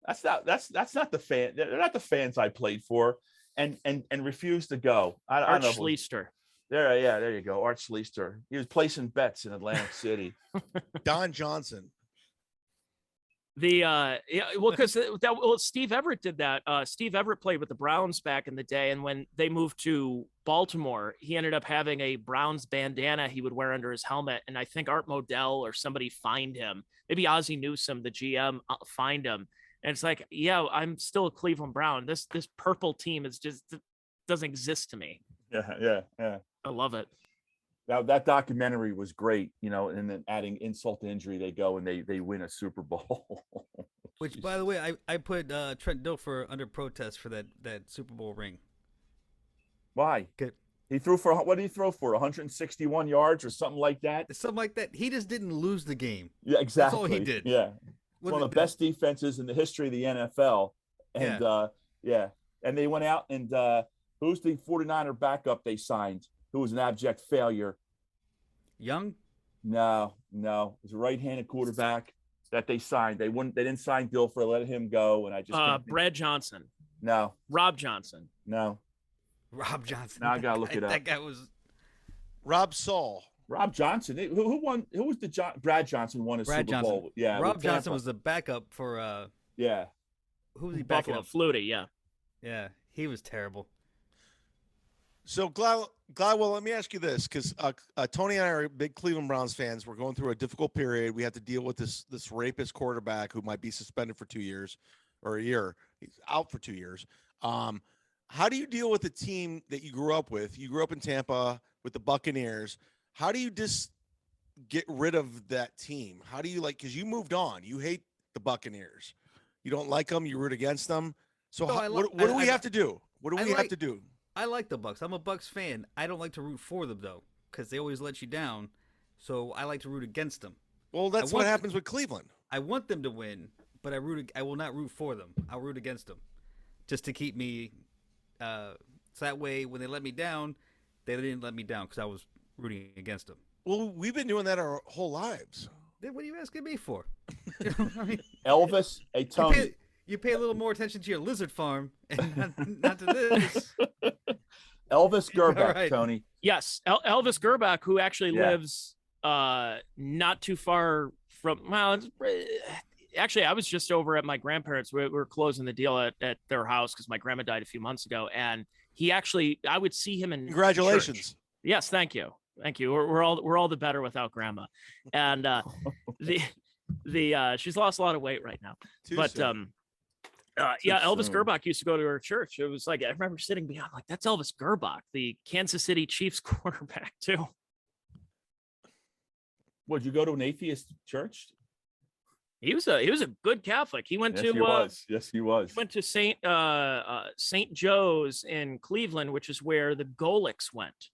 C: That's not the fan. They're not the fans I played for." and refused to go. I
D: Art
C: don't know.
D: Schleister.
C: There you go. Art Schleister. He was placing bets in Atlantic City.
A: Don Johnson.
D: Because Steve Everett did that. Steve Everett played with the Browns back in the day, and when they moved to Baltimore, he ended up having a Browns bandana he would wear under his helmet. And I think Art Modell or somebody fined him. Maybe Ozzie Newsome, the GM, fined him. And it's like, yeah, I'm still a Cleveland Brown. This purple team is just doesn't exist to me.
C: Yeah.
D: I love it.
C: That documentary was great, and then adding insult to injury, they go and they win a Super Bowl.
B: Which, by the way, I put Trent Dilfer under protest for that Super Bowl ring.
C: Why?
B: Okay.
C: He threw for, what did he throw for? 161 yards or something like that?
B: Something like that. He just didn't lose the game.
C: Yeah, exactly.
B: That's all he did.
C: Yeah. It's one of the best defenses in the history of the NFL. And and they went out and who's the 49er backup they signed? Who was an abject failure?
B: Young?
C: No. It was a right-handed quarterback that they signed. They didn't sign Dilfer, let him go, and I just
D: Brad Johnson.
C: No.
D: Rob Johnson.
C: No.
B: Rob Johnson.
C: Now I gotta look it up.
B: That guy was
A: Rob Saul.
C: Rob Johnson. Who won? Who was Brad Johnson won a
B: Brad
C: Super
B: Johnson.
C: Bowl? Yeah.
B: Rob Johnson was the backup for
C: Yeah.
B: Who was he backing
D: Buffalo
B: up?
D: Flutie, yeah.
B: Yeah, he was terrible.
A: So Gladwell, let me ask you this, because Tony and I are big Cleveland Browns fans. We're going through a difficult period. We have to deal with this rapist quarterback who might be suspended for 2 years or a year. He's out for 2 years. How do you deal with the team that you grew up with? You grew up in Tampa with the Buccaneers. How do you just get rid of that team? How do you because you moved on. You hate the Buccaneers. You don't like them. You root against them. So what do we have to do? What do we have to do?
B: I like the Bucs. I'm a Bucs fan. I don't like to root for them though, because they always let you down. So I like to root against them.
A: Well, that's what happens with Cleveland.
B: I want them to win, but I will not root for them. I'll root against them, just to keep me. So that way, when they let me down, they didn't let me down because I was rooting against them.
A: Well, we've been doing that our whole lives.
B: Then what are you asking me for? You know what I mean?
C: Elvis, hey Tony.
B: You pay a little more attention to your lizard farm and not to this.
C: Elvis Gerback,
B: Right.
C: Tony.
D: Yes, Elvis Gerback, who actually lives not too far from. Well, actually, I was just over at my grandparents. We were closing the deal at their house because my grandma died a few months ago, and he actually, I would see him in.
A: Congratulations!
D: Church. Yes, thank you. We're all the better without grandma, and she's lost a lot of weight right now, Elvis Gerback used to go to her church. It was like, I remember sitting behind, like, that's Elvis Gerback, the Kansas City Chiefs quarterback too.
C: Would you go to an atheist church?
D: He was a good Catholic. He went to
C: Yes, he was.
D: He went to St. Joe's in Cleveland, which is where the Golics went.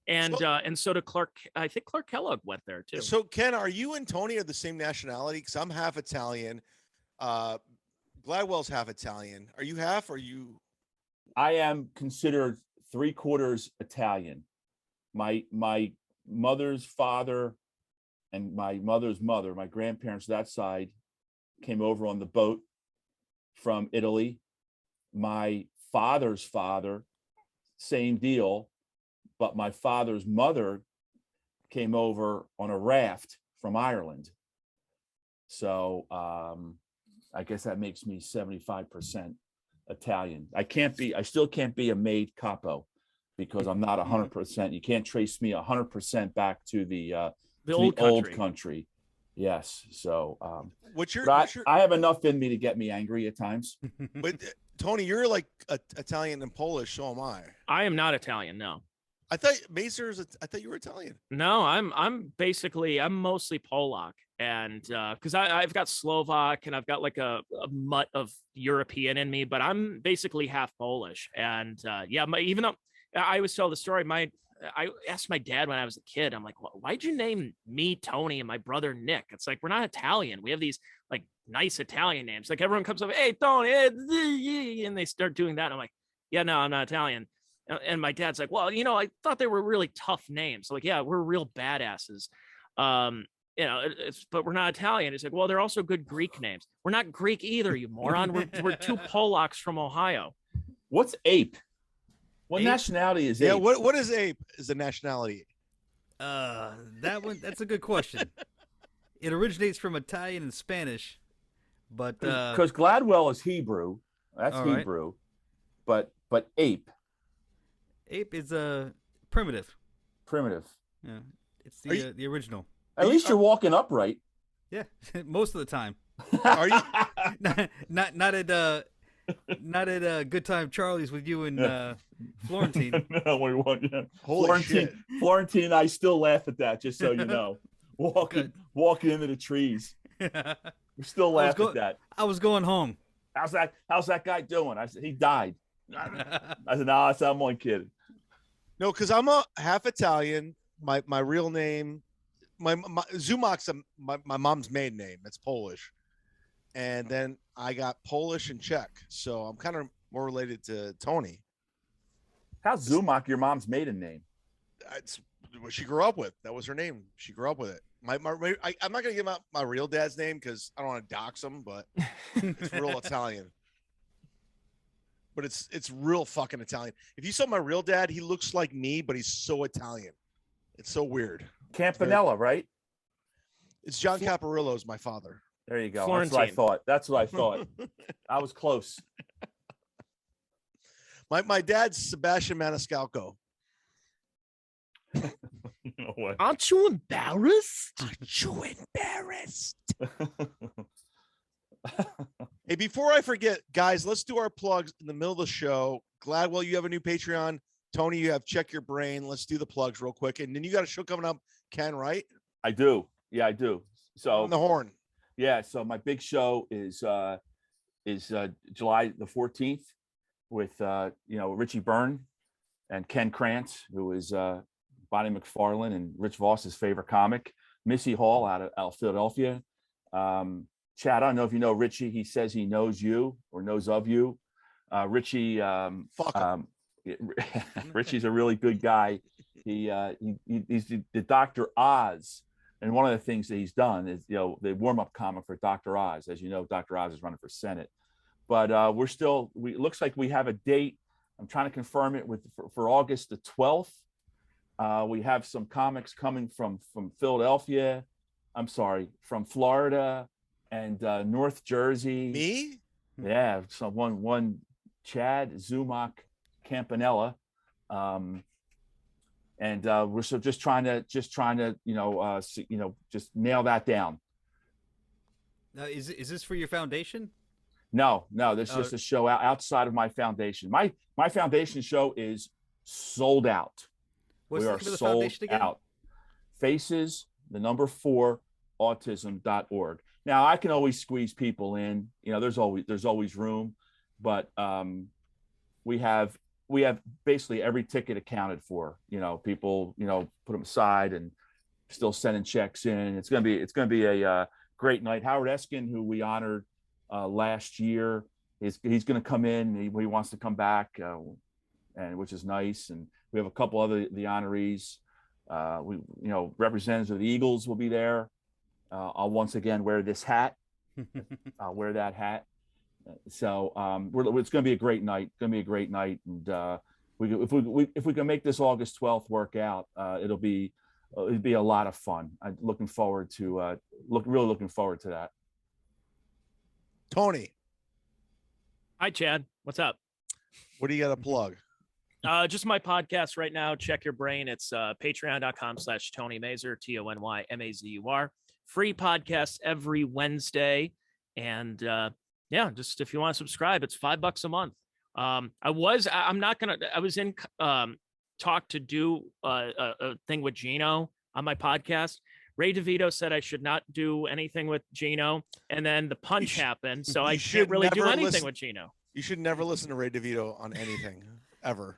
D: And so did Clark. I think Clark Kellogg went there too.
A: So Ken, are you and Tony are the same nationality? Because I'm half Italian. Gladwell's half Italian. Are you half? Or are you?
C: I am considered 3/4 Italian. My mother's father and my mother's mother, my grandparents that side, came over on the boat from Italy. My father's father, same deal, but my father's mother came over on a raft from Ireland. So I guess that makes me 75% Italian. I still can't be a made capo because I'm not 100%. You can't trace me 100% back to the old country. Yes. So I have enough in me to get me angry at times.
A: But Tony, you're like Italian and Polish, so am I.
D: I am not Italian, no.
A: I thought I thought you were Italian.
D: No, I'm mostly Polak, and because I've got Slovak and I've got like a mutt of European in me, but I'm basically half Polish. And even though I always tell the story, I asked my dad when I was a kid, I'm like, why'd you name me Tony and my brother Nick? It's like, we're not Italian. We have these like nice Italian names. Like everyone comes up, hey Tony, and they start doing that. I'm like, yeah, no, I'm not Italian. And my dad's like, well, I thought they were really tough names. So like, yeah, we're real badasses. But we're not Italian. It's like, well, they're also good Greek names. We're not Greek either, you moron. We're two Polacks from Ohio.
C: What's ape? What
B: Ape?
C: nationality is
A: Yeah,
C: ape?
A: what is ape? Is the nationality?
B: That's a good question. It originates from Italian and Spanish, but
C: Because Gladwell is Hebrew. That's
B: all right.
C: Hebrew. But ape,
B: ape is primitive.
C: primitive.
B: Yeah, it's
A: Are you-
B: the original.
C: At least you're walking upright.
B: Yeah, most of the time.
A: Are you?
B: Not at Good Time Charlie's with you and Florentine.
C: No, we want yeah.
A: Holy
C: Florentine,
A: shit!
C: Florentine and I still laugh at that, just so you know. Walking into the trees. We still laugh at that.
B: I was going home.
C: How's that guy doing? I said, he died. I said, no, I'm only kidding.
A: No, because I'm a half Italian. My real name, my Zumock's my mom's maiden name. It's Polish, and then I got Polish and Czech, so I'm kind of more related to Tony.
C: How's Zumock your mom's maiden name?
A: It's what she grew up with. That was her name. She grew up with it. I'm not gonna give out my real dad's name because I don't want to dox him, but it's real Italian. But it's real fucking Italian. If you saw my real dad, he looks like me, but he's so Italian. It's so weird.
C: Campanella, right?
A: It's John Caparillo's my father.
C: There you go.
D: Florentine.
C: That's what I thought. I was close.
A: My dad's Sebastian Maniscalco.
C: You know what?
D: Aren't you embarrassed?
A: Aren't you embarrassed? Hey, before I forget, guys, let's do our plugs in the middle of the show. Gladwell, you have a new Patreon. Tony, you have Check Your Brain. Let's do the plugs real quick. And then you got a show coming up, Ken, right?
C: I do. Yeah, I do. So
A: On the horn.
C: yeah, so my big show is July the 14th with Richie Byrne and Ken Krantz, who is Bonnie McFarlane and Rich Voss's favorite comic, Missy Hall out of Philadelphia. Chad, I don't know if you know Richie. He says he knows you or knows of you. Richie,
A: Fuck him.
C: Richie's a really good guy. He's the Dr. Oz. And one of the things that he's done is, the warm-up comic for Dr. Oz. As you know, Dr. Oz is running for Senate. But it looks like we have a date. I'm trying to confirm it for August the 12th. We have some comics coming from Philadelphia. I'm sorry, from Florida and North Jersey.
A: Me?
C: Yeah, so one Chad Zumock Campanella. And we're just trying to just nail that down.
B: Is this for your foundation?
C: No, this is just a show outside of my foundation. My foundation show is sold out.
B: What's
C: We
B: the
C: are
B: name of the
C: sold
B: foundation again?
C: out. Faces, the number 4, autism.org. Now I can always squeeze people in. There's always room, but we have basically every ticket accounted for. People put them aside and still sending checks in. It's gonna be a great night. Howard Eskin, who we honored last year, he's gonna come in. He wants to come back, and which is nice. And we have a couple other the honorees. Representatives of the Eagles will be there. I'll once again wear this hat. I'll wear that hat. So it's going to be a great night. And if we can make this August 12th work out, it'll be a lot of fun. I'm really looking forward to that.
A: Tony,
D: Hi, Chad. What's up?
A: what do you got to plug?
D: Just my podcast right now. Check Your Brain. It's patreon.com/Tony Mazer, TonyMazur. Free podcast every Wednesday. And just if you want to subscribe, it's $5 a month. I was in talk to do a thing with Gino on my podcast. Ray DeVito said I should not do anything with Gino, and then the punch happened, so I can't really do anything with Gino.
A: You should never listen to Ray DeVito on anything ever.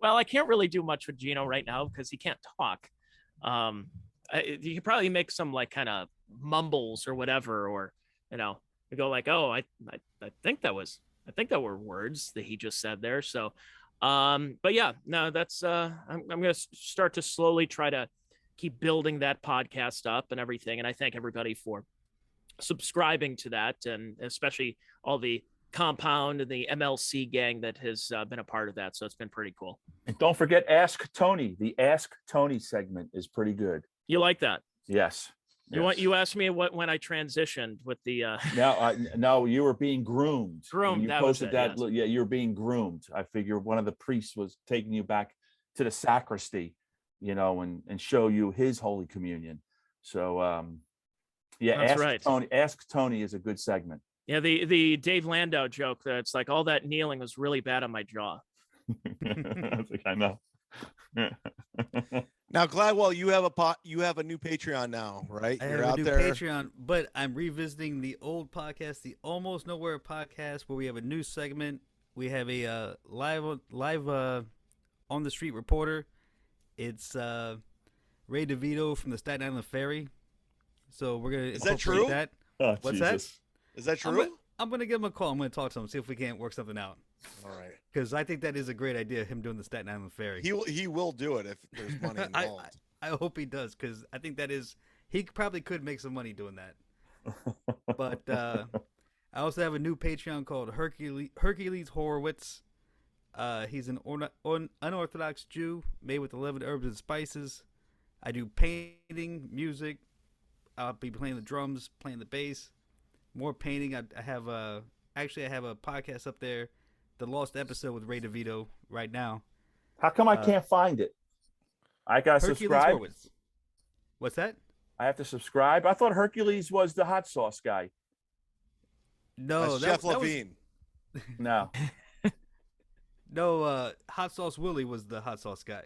D: Well, I can't really do much with Gino right now because he can't talk. You could probably make some like kind of mumbles or whatever, or you go like, oh, I think that were words that he just said there. So, but yeah, no, that's I'm gonna start to slowly try to keep building that podcast up and everything. And I thank everybody for subscribing to that, and especially all the compound and the MLC gang that has been a part of that. So it's been pretty cool.
C: And don't forget Ask Tony. The Ask Tony segment is pretty good.
D: You like that?
C: Yes.
D: You asked me when I transitioned with the
C: No, you were being groomed.
D: Groomed,
C: When you
D: that was
C: posted
D: it,
C: that.
D: yes.
C: Yeah, you were being groomed. I figure one of the priests was taking you back to the sacristy, and show you his Holy Communion. So
D: That's right.
C: Ask Tony is a good segment.
D: Yeah, the Dave Landau joke that it's like all that kneeling was really bad on my jaw.
C: I know.
A: Now, Gladwell, you have a new Patreon now, right?
B: I
A: You're
B: have
A: out
B: a new
A: there.
B: Patreon, but I'm revisiting the old podcast, the Almost Nowhere podcast, where we have a new segment. We have a live on the street reporter. It's Ray DeVito from the Staten Island Ferry. So we're gonna
A: Is that
B: incorporate
A: true?
B: that.
C: Oh,
B: What's
C: Jesus.
A: Is that true?
B: I'm gonna give him a call. I'm gonna talk to him, see if we can't work something out.
A: All right.
B: Because I think that is a great idea, him doing the Staten Island Ferry.
A: He will do it if there's money involved.
B: I hope he does, because I think that is, he probably could make some money doing that. But I also have a new Patreon called Hercules Horowitz. He's an unorthodox Jew made with 11 herbs and spices. I do painting, music. I'll be playing the drums, playing the bass. More painting. I have a podcast up there, the lost episode with Ray DeVito right now.
C: How come I can't find it? I gotta
B: Hercules
C: subscribe.
B: Horowitz. What's that?
C: I have to subscribe. I thought Hercules was the hot sauce guy.
B: No,
A: That's Jeff Levine.
C: No.
B: No, Hot Sauce Willie was the hot sauce guy.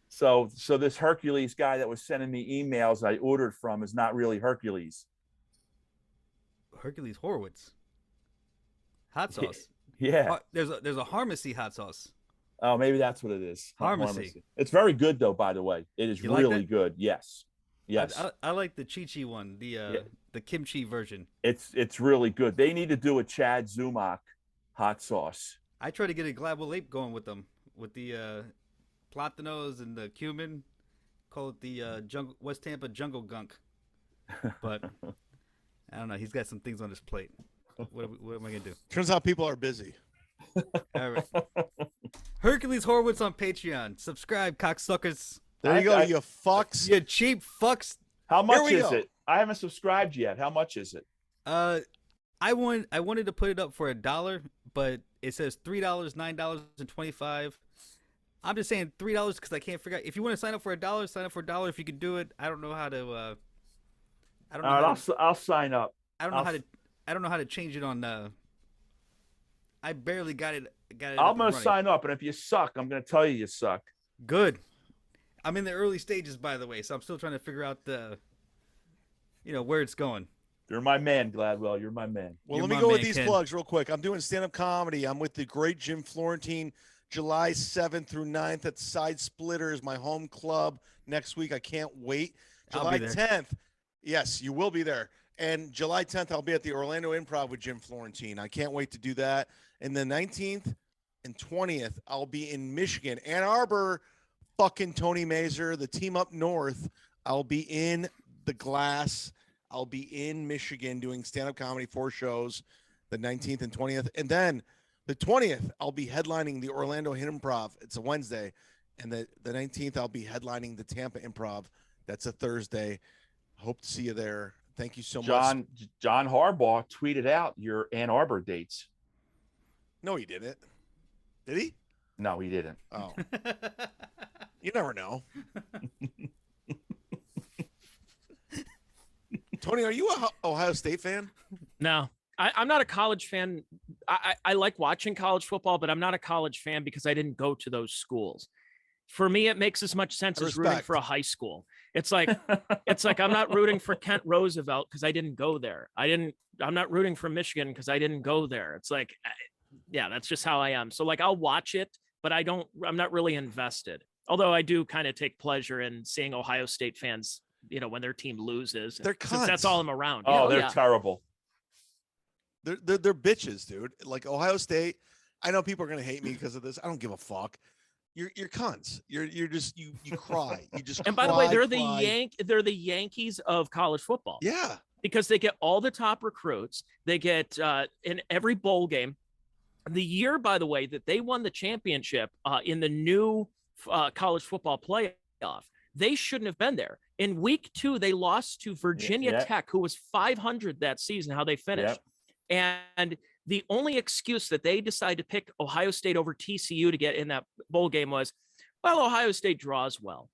C: So this Hercules guy that was sending me emails I ordered from is not really Hercules.
B: Hercules Horowitz. Hot sauce.
C: Yeah.
B: There's a Harmacy hot sauce.
C: Oh, maybe that's what it is.
B: Harmacy.
C: It's very good though, by the way. It is
B: You like
C: really
B: that?
C: good. Yes. Yes.
B: I like the Chi-Chi one, the kimchi version.
C: It's really good. They need to do a Chad Zumock hot sauce.
B: I try to get a Gladwell ape going with them, with the platanos and the cumin. Call it the West Tampa Jungle Gunk. But I don't know. He's got some things on his plate. What am I gonna do?
A: Turns out people are busy.
B: All right. Hercules Horowitz on Patreon. Subscribe, cocksuckers.
A: There you go, you fucks.
B: You cheap fucks.
C: How much
A: we
C: is
A: go.
C: it? I haven't subscribed yet. How much is it?
B: I wanted to put it up for $1, but it says $3, $9.25. I'm just saying $3 because I can't figure out. If you want to sign up for $1, sign up for $1 if you can do it. I don't know how to. I don't know.
C: All right, I'll sign up.
B: I don't know how to change it on. I barely got it.
C: I'm gonna sign up, and if you suck, I'm gonna tell you suck.
B: Good. I'm in the early stages, by the way, so I'm still trying to figure out where it's going.
C: You're my man, Gladwell. You're my man.
A: Well,
B: You're
A: let me
B: my
A: go with
B: man,
A: these
B: Ken.
A: plugs real quick. I'm doing stand-up comedy. I'm with the great Jim Florentine, July 7th through 9th at Side Splitters, my home club next week. I can't wait.
B: I'll
A: July
B: be there.
A: 10th. Yes, you will be there. And July 10th, I'll be at the Orlando Improv with Jim Florentine. I can't wait to do that. And the 19th and 20th, I'll be in Michigan, Ann Arbor, fucking Tony Mazer, the team up north. I'll be in the Glass. I'll be in Michigan doing stand-up comedy, 4 shows, the 19th and 20th. And then the 20th, I'll be headlining the Orlando Improv. It's a Wednesday. And the 19th, I'll be headlining the Tampa Improv. That's a Thursday. Hope to see you there. Thank you so much.
C: John Harbaugh tweeted out your Ann Arbor dates.
A: No, he didn't. Did he?
C: No, he didn't.
A: Oh. You never know. Tony, are you a Ohio State fan?
D: No, I'm not a college fan. I like watching college football, but I'm not a college fan because I didn't go to those schools. For me, it makes as much sense as rooting for a high school. It's like I'm not rooting for Kent Roosevelt because I didn't go there. I'm not rooting for Michigan because I didn't go there. It's like, yeah, that's just how I am. So like I'll watch it, but I'm not really invested. Although I do kind of take pleasure in seeing Ohio State fans, when their team loses.
A: They're
D: since
A: cunts.
D: that's all I'm around.
C: Oh, they're terrible.
A: They're bitches, dude. Like Ohio State. I know people are gonna hate me because of this. I don't give a fuck. You're cunts. You're just you cry. You just
D: And by the way, they're the Yankees of college football.
A: Yeah.
D: because they get all the top recruits. They get in every bowl game. The year, by the way, that they won the championship in the new college football playoff, they shouldn't have been there. In week 2, they lost to Virginia Tech, who was 500 that season, how they finished. And the only excuse that they decided to pick Ohio State over TCU to get in that bowl game was, well, Ohio State draws well.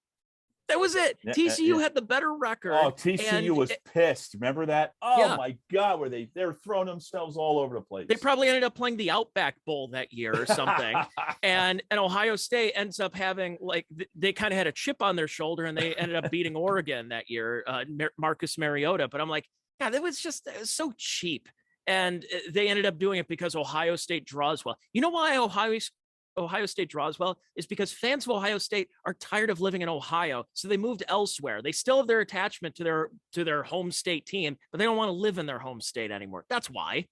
D: That was it. TCU had the better record.
C: Oh, TCU was pissed. Remember that? Oh my God, they're throwing themselves all over the place.
D: They probably ended up playing the Outback Bowl that year or something. and Ohio State ends up having, like, they kind of had a chip on their shoulder, and they ended up beating Oregon that year, Marcus Mariota. But I'm like, God, it was so cheap. And they ended up doing it because Ohio State draws well. You know why Ohio State draws well is because fans of Ohio State are tired of living in Ohio, so they moved elsewhere. They still have their attachment to their home state team, but they don't want to live in their home state anymore. That's why.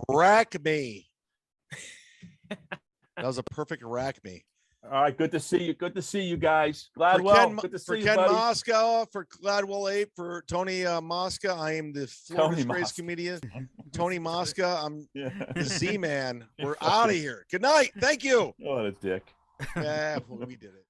A: Rack me. That was a perfect rack me.
C: All right, good to see you. Good to see you guys. Gladwell, good to see you,
A: Ken
C: buddy.
A: Moscow, for Gladwell 8, for Tony Mosca. I am the Florida Disgrace comedian. Tony Mosca. I'm the Z-Man. We're out of here. Good night. Thank you.
C: What a dick.
A: Yeah, well, we did it.